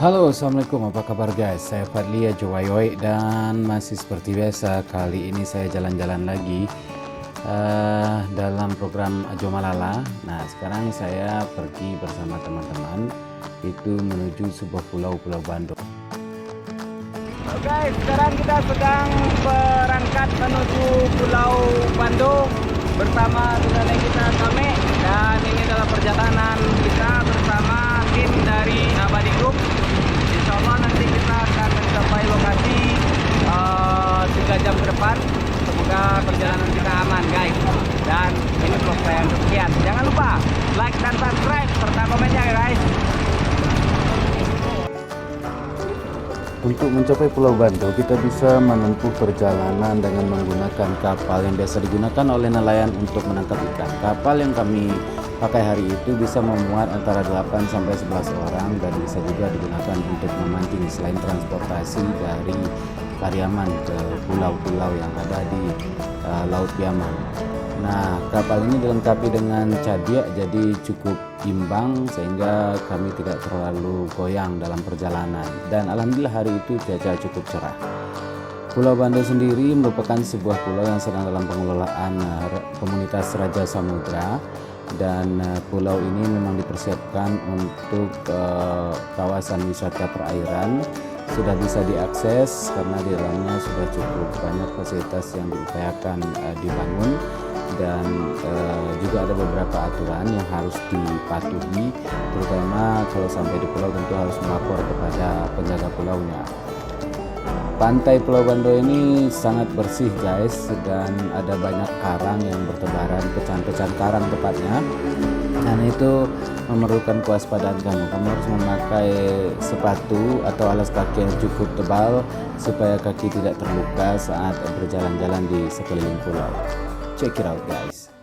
Halo, assalamualaikum, apa kabar guys? Saya Fadlia Jowayoy dan masih seperti biasa kali ini saya jalan-jalan lagi dalam program Ajo Malala. Nah, sekarang saya pergi bersama teman-teman itu menuju sebuah pulau Bando. Halo guys, sekarang kita sedang berangkat menuju Pulau Bando bersama saudara kita Kame, dan ini adalah perjalanan kita bersama tim dari Abadi Group. Insya Allah nanti kita akan mencapai lokasi 3 jam ke depan. Semoga perjalanan kita aman guys. Dan ini vlog saya yang sekian. Jangan lupa like dan subscribe serta komennya guys. Untuk mencapai Pulau Bando, kita bisa menempuh perjalanan dengan menggunakan kapal yang biasa digunakan oleh nelayan untuk menangkap ikan. Kapal yang kami pakai hari itu bisa memuat antara 8 sampai 11 orang dan bisa juga digunakan untuk memancing selain transportasi dari Pariaman ke pulau-pulau yang ada di Laut Piaman. Nah, kapal ini dilengkapi dengan cadiak jadi cukup imbang sehingga kami tidak terlalu goyang dalam perjalanan, dan alhamdulillah hari itu cuaca cukup cerah. Pulau Bando sendiri merupakan sebuah pulau yang sedang dalam pengelolaan komunitas Raja Samudra, dan pulau ini memang dipersiapkan untuk kawasan wisata perairan. Sudah bisa diakses karena di dalamnya sudah cukup banyak fasilitas yang diupayakan dibangun, dan juga ada beberapa aturan yang harus dipatuhi, terutama kalau sampai di pulau tentu harus melapor kepada penjaga pulaunya. Pantai Pulau Bando ini sangat bersih guys, dan ada banyak karang yang bertebaran, pecahan-pecahan karang tepatnya, dan itu memerlukan kewaspadaan kamu. Kamu harus memakai sepatu atau alas kaki yang cukup tebal supaya kaki tidak terluka saat berjalan-jalan di sekeliling pulau. Check it out guys.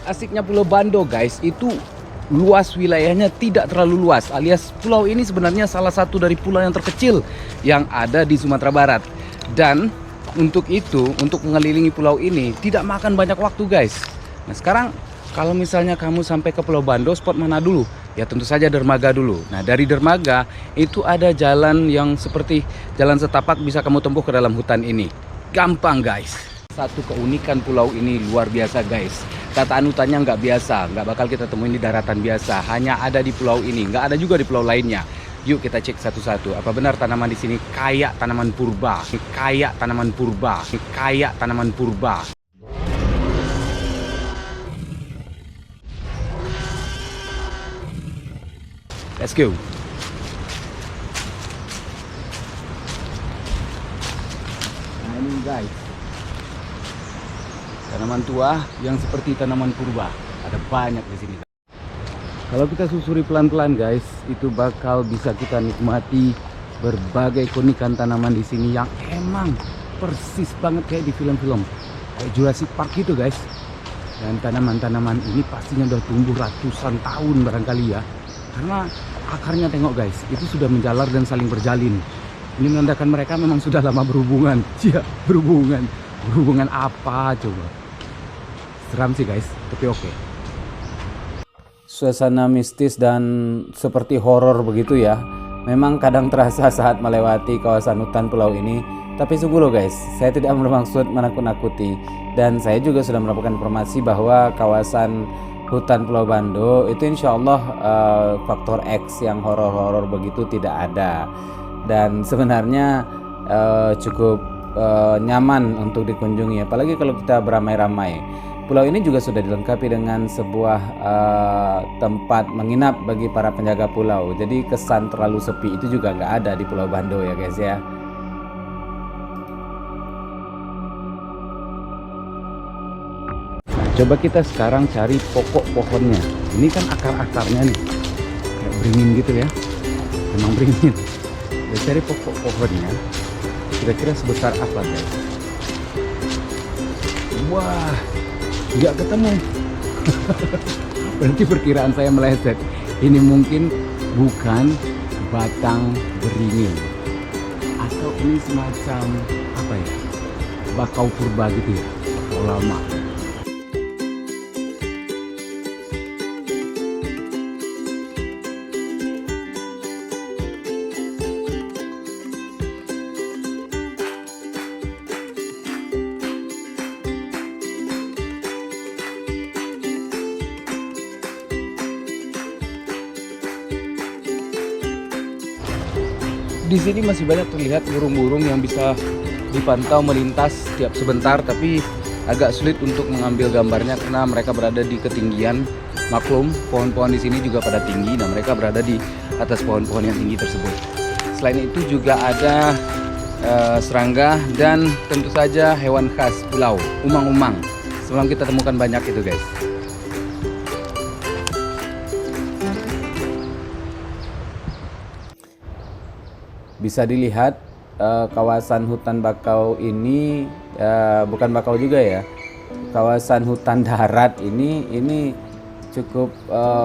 Asiknya Pulau Bando guys, itu luas wilayahnya tidak terlalu luas, alias pulau ini sebenarnya salah satu dari pulau yang terkecil yang ada di Sumatera Barat. Dan untuk itu, untuk mengelilingi pulau ini tidak makan banyak waktu guys. Nah sekarang kalau misalnya kamu sampai ke Pulau Bando, spot mana dulu? Ya tentu saja dermaga dulu. Nah dari dermaga itu ada jalan yang seperti jalan setapak, bisa kamu tempuh ke dalam hutan ini. Gampang guys. Satu keunikan pulau ini luar biasa guys. Tataan hutannya nggak biasa, nggak bakal kita temuin di daratan biasa. Hanya ada di pulau ini, nggak ada juga di pulau lainnya. Yuk kita cek satu-satu. Apa benar tanaman di sini kayak tanaman purba? Kayak tanaman purba. Kayak tanaman purba. Let's go. Nah ini guys, tanaman tua yang seperti tanaman purba, ada banyak di sini. Kalau kita susuri pelan-pelan guys, itu bakal bisa kita nikmati berbagai keunikan tanaman di sini yang emang persis banget kayak di film-film, kayak Jurassic Park gitu guys. Dan tanaman-tanaman ini pastinya udah tumbuh ratusan tahun barangkali ya, karena akarnya tengok guys, itu sudah menjalar dan saling berjalin. Ini menandakan mereka memang sudah lama berhubungan. Iya, berhubungan apa coba? Seram sih guys, tapi oke. Suasana mistis dan seperti horor begitu ya. Memang kadang terasa saat melewati kawasan hutan pulau ini, Tapi sungguh loh guys, saya tidak bermaksud menakut-nakuti, dan saya juga sudah mendapatkan informasi bahwa kawasan hutan Pulau Bando itu insya Allah faktor X yang horor-horor begitu tidak ada, dan sebenarnya cukup nyaman untuk dikunjungi, apalagi kalau kita beramai-ramai. Pulau ini juga sudah dilengkapi dengan sebuah tempat menginap bagi para penjaga pulau. Jadi kesan terlalu sepi itu juga nggak ada di Pulau Bando ya guys ya. Nah, coba kita sekarang cari pokok pohonnya. Ini kan akar-akarnya nih, kayak beringin gitu ya. Memang beringin. Kita cari pokok pohonnya. Kira-kira sebesar apa guys? Wah, nggak ketemu. Berarti perkiraan saya meleset. Ini mungkin bukan batang beringin, atau ini semacam apa ya, bakau purba gitu ya, bakau lama. Di sini masih banyak terlihat burung-burung yang bisa dipantau melintas setiap sebentar, tapi agak sulit untuk mengambil gambarnya karena mereka berada di ketinggian. Maklum, pohon-pohon di sini juga pada tinggi dan mereka berada di atas pohon-pohon yang tinggi tersebut. Selain itu juga ada serangga dan tentu saja hewan khas pulau, umang-umang. Semalam kita temukan banyak itu guys. Bisa dilihat kawasan hutan bakau ini bukan bakau juga ya. Kawasan hutan darat ini cukup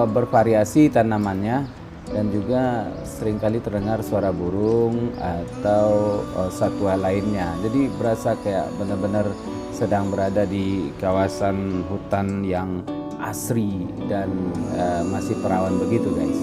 bervariasi tanamannya, dan juga seringkali terdengar suara burung atau satwa lainnya. Jadi berasa kayak benar-benar sedang berada di kawasan hutan yang asri dan masih perawan begitu guys.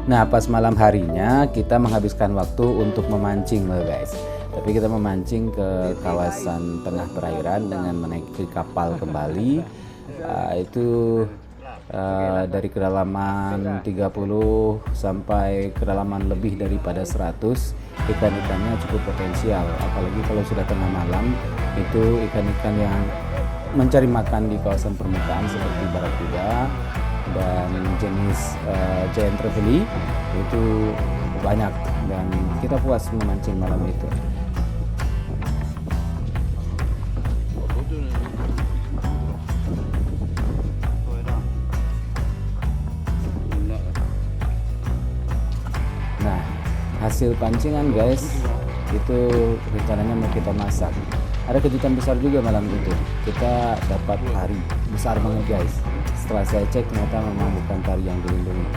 Nah, pas malam harinya kita menghabiskan waktu untuk memancing loh guys. Tapi kita memancing ke kawasan tengah perairan dengan menaiki kapal kembali. Itu dari kedalaman 30 sampai kedalaman lebih daripada 100. Ikan-ikannya cukup potensial, apalagi kalau sudah tengah malam. Itu ikan-ikan yang mencari makan di kawasan permukaan seperti barakuda dan jenis giant trevally itu banyak, dan kita puas memancing malam itu. Nah, hasil pancingan guys itu rencananya mau kita masak. Ada kejutan besar juga malam itu, kita dapat tari besar banget guys. Setelah saya cek ternyata memang bukan tari yang dilindungi,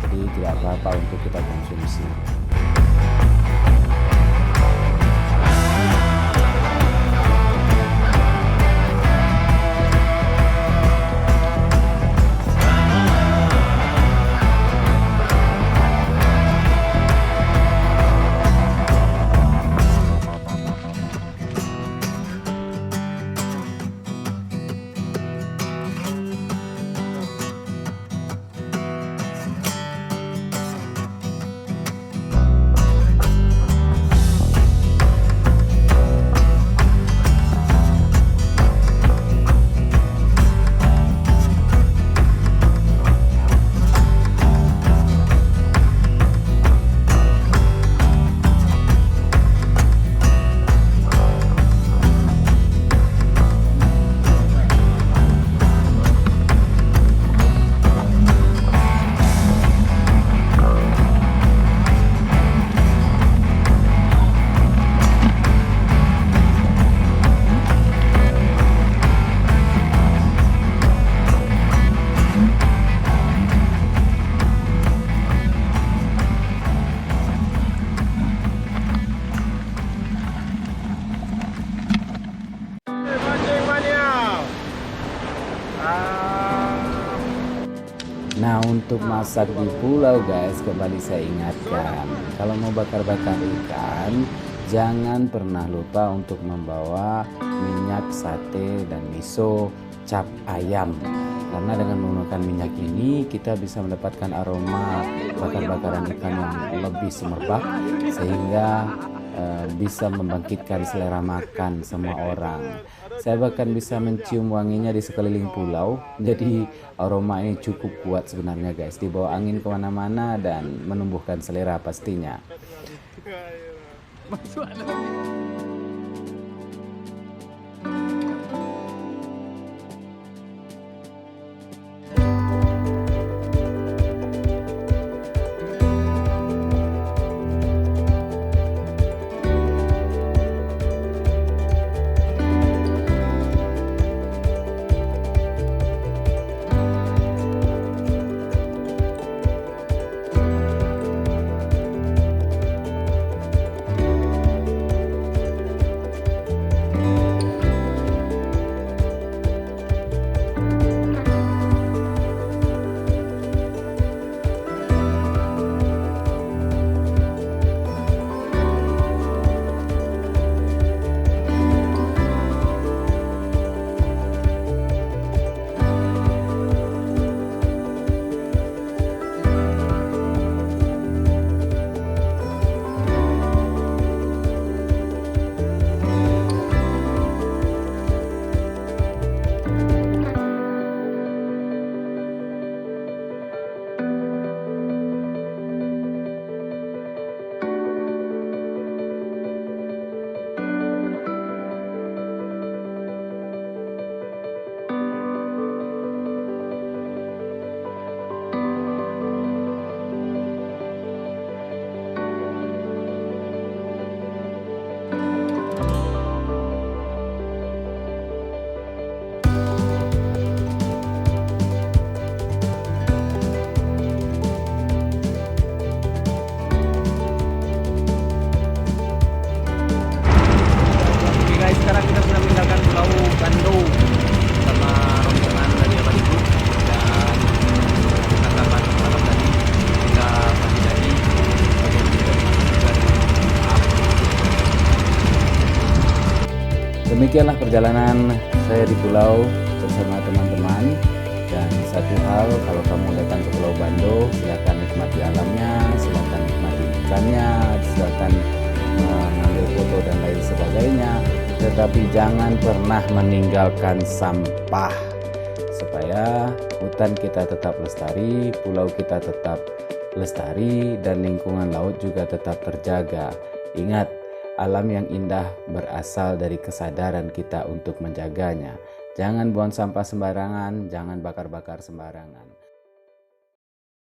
jadi tidak apa-apa untuk kita konsumsi. Nah, untuk masak di pulau guys, kembali saya ingatkan, kalau mau bakar-bakar ikan, jangan pernah lupa untuk membawa minyak sate dan miso cap ayam. Karena dengan menggunakan minyak ini kita bisa mendapatkan aroma bakar-bakaran ikan yang lebih semerbak, sehingga bisa membangkitkan selera makan semua orang. Saya bahkan bisa mencium wanginya di sekeliling pulau. Jadi aroma ini cukup kuat sebenarnya guys, dibawa angin kemana-mana dan menumbuhkan selera pastinya. Demikianlah perjalanan saya di pulau bersama teman-teman. Dan satu hal, kalau kamu datang ke Pulau Bando, silakan nikmati alamnya, silakan nikmati ikannya, silakan mengambil foto dan lain sebagainya. Tetapi jangan pernah meninggalkan sampah, supaya hutan kita tetap lestari, pulau kita tetap lestari, dan lingkungan laut juga tetap terjaga. Ingat, alam yang indah berasal dari kesadaran kita untuk menjaganya. Jangan buang sampah sembarangan, jangan bakar-bakar sembarangan.